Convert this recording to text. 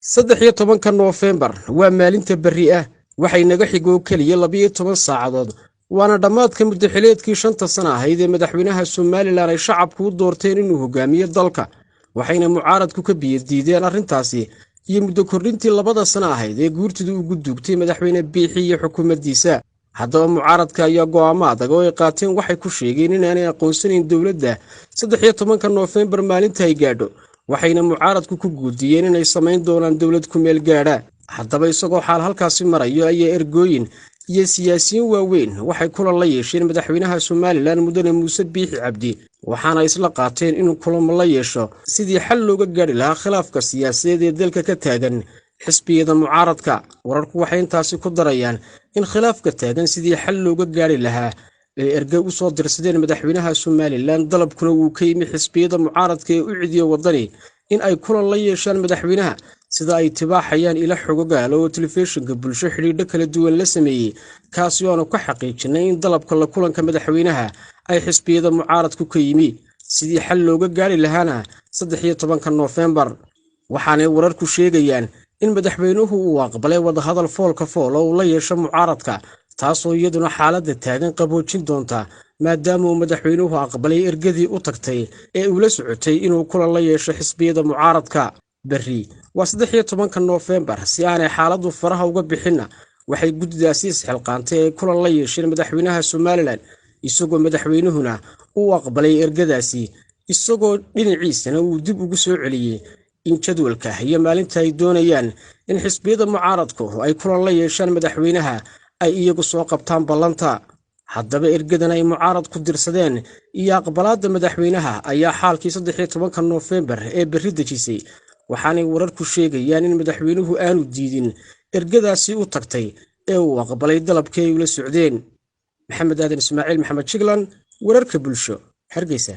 13 Noofembar waa maalinta berri ah waxay naga xigoo kaliya 12 saacadood waana dhamaadka muddaxileedkii 5 sano ahayd ee madaxweynaha Soomaaliland ay shacabku u doorteen inuu hogaamiyo dalka waxayna mucaaradku ka biyadiideen arrintaasi iyo muddo kordhintii 2 sano ahayd ee guurtidu ugu dugtay madaxweyne Biixi iyo xukuumaddiisa haddaba mucaaradka ayaa go'aamo adag oo ay qaateen waxay ku sheegeen inaanay aqoonsanayn dawladda 13 Noofembar maalinta ay gaadho waxayna mucaaradku ku guudiyeen inay samayn doonaan dawlad ku meel gaadha haddaba isagoo xaal halkaasi marayo ayaa ergooyin iyo siyaasiyiin waaweyn waxay kula la yeesheen madaxweynaha Soomaaliland mudane Muuse Biixi Cabdi waxaana isla qaateen inuu kulamo la yeesho sidii xal looga gaari lahaa khilaafka siyaasadeed ee dalka ka taagan xisbiyada mucaaradka wararku waxay intaasi ku darayaan in khilaafka taagan sidii xal looga gaari lahaa ee erga u soo dirsadeen madaxweynaha Soomaaliland dalabkuna uu ka yimi xisbiyada mucaaradka ee u cidiyo wadani in ay kulan la yeeshaan madaxweynaha sida ay tibaaxayaan ila xogogaal oo telefishinka bulsho xiriidho kala duwan la sameeyay kaasi oo ka xaqiijinay in dalabka la kulanka madaxweynaha ay xisbiyada mucaaradku ka yimi sidii xal looga gaari lahaana 13 Noofembar waxaanay wararku sheegayaan in madaxweynuhu uu aqbalay wada hadal foolka fool oo la yeesho mucaaradka taasoo iyaduna xaaladda taagan qaboojin doonta maadaama uu madaxweynuhu aqbalay ergadii u tagtay ee uu la socotay inuu kulan la yeesho xisbiyada mucaaradka berri waa 13 Noofembar si aanay xaaladdu faraha uga bixinna waxay guddidaasi isxilqaantay ee kulan la yeesheen madaxweynaha Soomaaliland isagoo madaxweynuhuna uu aqbalay ergadaasi isagoo dhinaciisana uu dib ugu soo celiyay in jadwalka iyo maalinta ay doonayaan in xisbiyada mucaaradku ay kulan la yeeshaan madaxweynaha ay iyagu soo qabtaan ballanta haddaba ergadan ay mucaarad ku dirsadeen iyo aqbalaadda madaxweynaha ayaa xaalkii 13 Noofembar ee berri dejisay waxaanay wararku sheegayaan in madaxweynuhu aanu diidin ergadaasi u tagtay ee uu aqbalay dalabkii ay ula socdeen maxamed aadan ismaaciil maxamed jiglan wararka bulsho Hargeysa